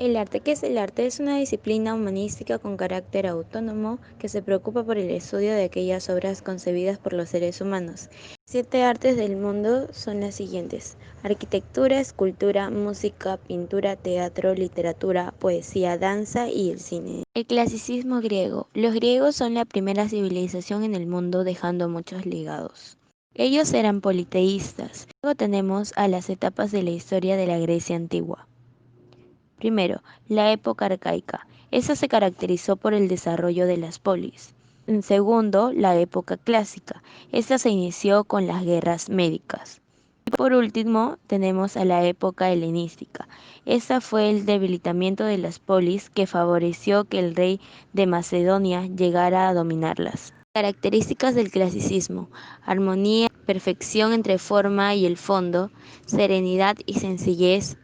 El arte. ¿Qué es el arte? Es una disciplina humanística con carácter autónomo que se preocupa por el estudio de aquellas obras concebidas por los seres humanos. 7 artes del mundo son las siguientes: arquitectura, escultura, música, pintura, teatro, literatura, poesía, danza y el cine. El clasicismo griego. Los griegos son la primera civilización en el mundo, dejando muchos legados. Ellos eran politeístas. Luego tenemos a las etapas de la historia de la Grecia antigua. Primero, la época arcaica. Esa se caracterizó por el desarrollo de las polis. En segundo, la época clásica. Esta se inició con las guerras médicas. Y por último, tenemos a la época helenística. Esta fue el debilitamiento de las polis que favoreció que el rey de Macedonia llegara a dominarlas. Características del clasicismo: armonía, perfección entre forma y el fondo, serenidad y sencillez.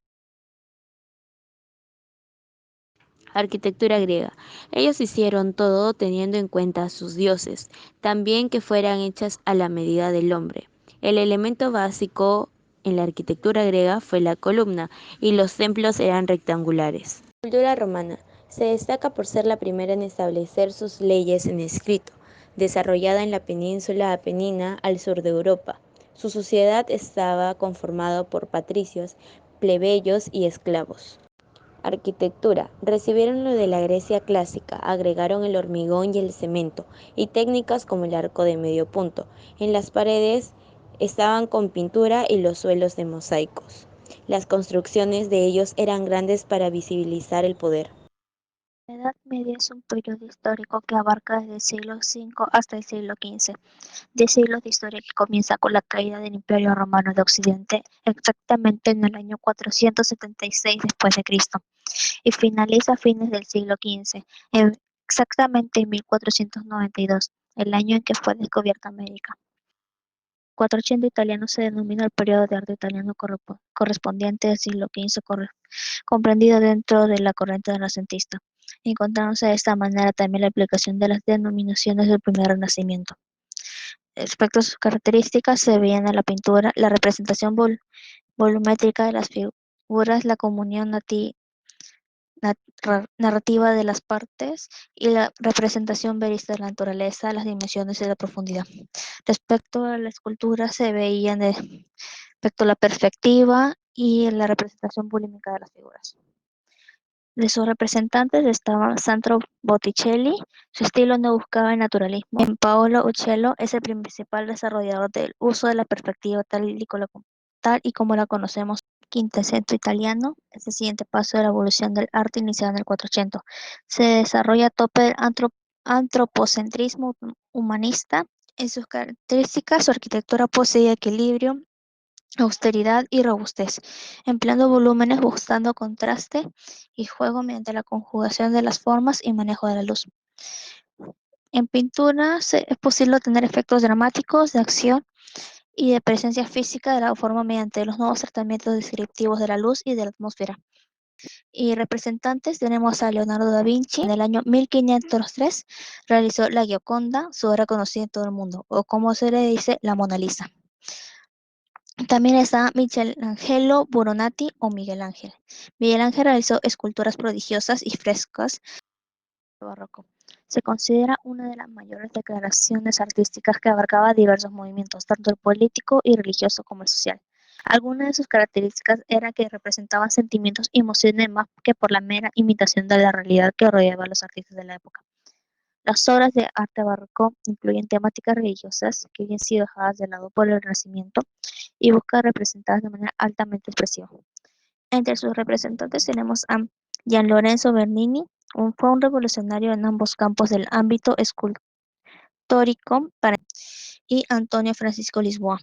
Arquitectura griega. Ellos hicieron todo teniendo en cuenta a sus dioses, también que fueran hechas a la medida del hombre. El elemento básico en la arquitectura griega fue la columna, y los templos eran rectangulares. Cultura romana. Se destaca por ser la primera en establecer sus leyes en escrito, desarrollada en la península apenina al sur de Europa. Su sociedad estaba conformada por patricios, plebeyos y esclavos. Arquitectura. Recibieron lo de la Grecia clásica, agregaron el hormigón y el cemento, y técnicas como el arco de medio punto. En las paredes estaban con pintura y los suelos de mosaicos. Las construcciones de ellos eran grandes para visibilizar el poder. La Edad Media es un periodo histórico que abarca desde el siglo V hasta el siglo XV, 10 siglos de historia que comienza con la caída del Imperio Romano de Occidente, exactamente en el año 476 después de Cristo, y finaliza a fines del siglo XV, exactamente en 1492, el año en que fue descubierta América. 480 italiano se denomina el periodo de arte italiano correspondiente al siglo XV, comprendido dentro de la corriente renacentista, encontrándose de esta manera también la aplicación de las denominaciones del primer renacimiento. Respecto a sus características, se veían en la pintura la representación volumétrica de las figuras, la comunión narrativa de las partes y la representación verista de la naturaleza, las dimensiones y la profundidad. Respecto a la escultura, se veían respecto a la perspectiva y la representación volúmica de las figuras. De sus representantes estaban Sandro Botticelli. Su estilo no buscaba el naturalismo. Paolo Uccello es el principal desarrollador del uso de la perspectiva tal y como la conocemos. Quinquecento italiano es el siguiente paso de la evolución del arte iniciada en el 480. Se desarrolla a tope del antropocentrismo humanista. En sus características, su arquitectura posee equilibrio, austeridad y robustez, empleando volúmenes, buscando contraste y juego mediante la conjugación de las formas y manejo de la luz. En pintura es posible obtener efectos dramáticos de acción y de presencia física de la forma mediante los nuevos tratamientos descriptivos de la luz y de la atmósfera. Y representantes tenemos a Leonardo da Vinci. En el año 1503 realizó la Gioconda, su obra conocida en todo el mundo, o como se le dice, la Mona Lisa. También está Michelangelo Buonarroti o Miguel Ángel. Miguel Ángel realizó esculturas prodigiosas y frescos barroco. Se considera una de las mayores declaraciones artísticas que abarcaba diversos movimientos, tanto el político y religioso como el social. Algunas de sus características era que representaban sentimientos y emociones más que por la mera imitación de la realidad que rodeaba a los artistas de la época. Las obras de arte barroco incluyen temáticas religiosas que habían sido dejadas de lado por el Renacimiento y buscan representarlas de manera altamente expresiva. Entre sus representantes tenemos a Gian Lorenzo Bernini, fue un revolucionario en ambos campos del ámbito escultórico, y Antonio Francisco Lisboa.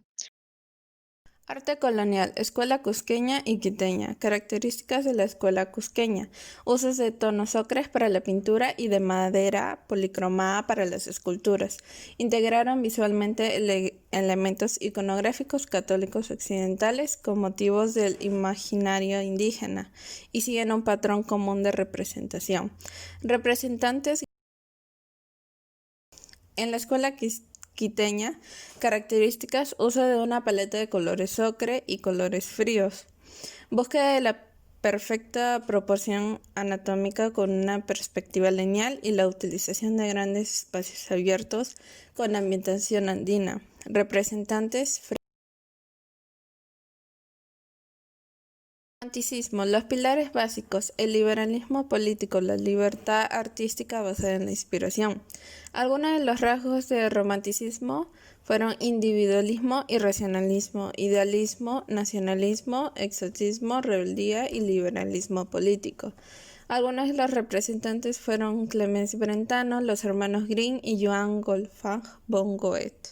Arte colonial, escuela cusqueña y quiteña. Características de la escuela cusqueña: usos de tonos ocres para la pintura y de madera policromada para las esculturas. Integraron visualmente elementos iconográficos católicos occidentales con motivos del imaginario indígena y siguen un patrón común de representación. Representantes en la escuela quiteña, características: uso de una paleta de colores ocre y colores fríos. Búsqueda de la perfecta proporción anatómica con una perspectiva lineal y la utilización de grandes espacios abiertos con ambientación andina. Representantes. Romanticismo. Los pilares básicos: el liberalismo político, la libertad artística basada en la inspiración. Algunos de los rasgos del romanticismo fueron individualismo y racionalismo, idealismo, nacionalismo, exotismo, rebeldía y liberalismo político. Algunos de los representantes fueron Clemens Brentano, los hermanos Grimm y Johann Wolfgang von Goethe.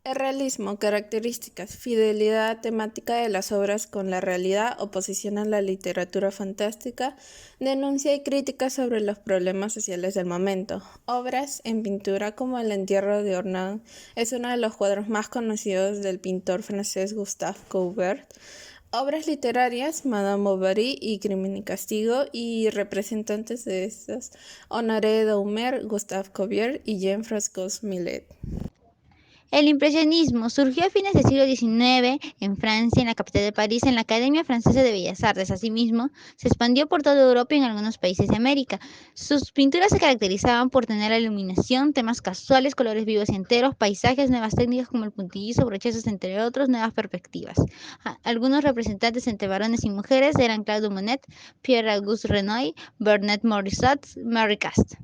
El realismo. Características: fidelidad temática de las obras con la realidad, oposición a la literatura fantástica, denuncia y crítica sobre los problemas sociales del momento. Obras en pintura como El entierro de Ornans es uno de los cuadros más conocidos del pintor francés Gustave Courbet. Obras literarias: Madame Bovary y Crimen y Castigo, y representantes de estas: Honoré Daumer, Gustave Courbet y Jean-François Millet. El impresionismo surgió a fines del siglo XIX en Francia, en la capital de París, en la Academia Francesa de Bellas Artes. Asimismo, se expandió por toda Europa y en algunos países de América. Sus pinturas se caracterizaban por tener la iluminación, temas casuales, colores vivos y enteros, paisajes, nuevas técnicas como el puntillismo, brochazos, entre otros, nuevas perspectivas. Algunos representantes entre varones y mujeres eran Claude Monet, Pierre-Auguste Renoir, Bernet Morisot, Marie Castes.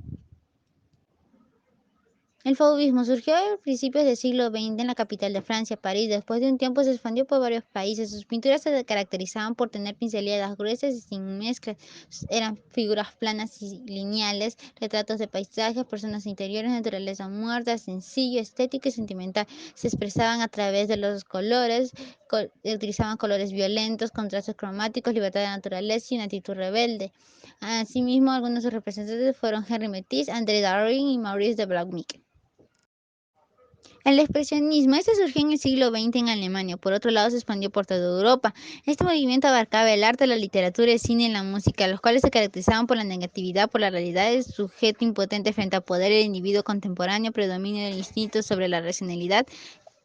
El fauvismo surgió a principios del siglo XX en la capital de Francia, París. Después de un tiempo se expandió por varios países. Sus pinturas se caracterizaban por tener pinceladas gruesas y sin mezclas. Eran figuras planas y lineales, retratos de paisajes, personas interiores, naturaleza muerta, sencillo, estético y sentimental. Se expresaban a través de los colores, utilizaban colores violentos, contrastes cromáticos, libertad de naturaleza y una actitud rebelde. Asimismo, algunos de sus representantes fueron Henri Matisse, André Dardin y Maurice de Blagnac. El expresionismo surgió en el siglo XX en Alemania. Por otro lado, se expandió por toda Europa. Este movimiento abarcaba el arte, la literatura, el cine y la música, los cuales se caracterizaban por la negatividad, por la realidad del sujeto impotente frente al poder del individuo contemporáneo, predominio del instinto sobre la racionalidad,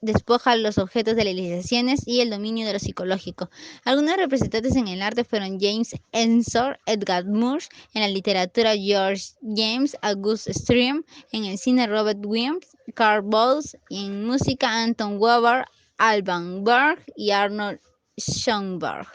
despoja los objetos de las realizaciones y el dominio de lo psicológico. Algunos representantes en el arte fueron James Ensor, Edgar Munch, en la literatura George James, Auguste Strindberg, en el cine Robert Williams, Karl Bowles, y en música Anton Weber, Alban Berg y Arnold Schoenberg.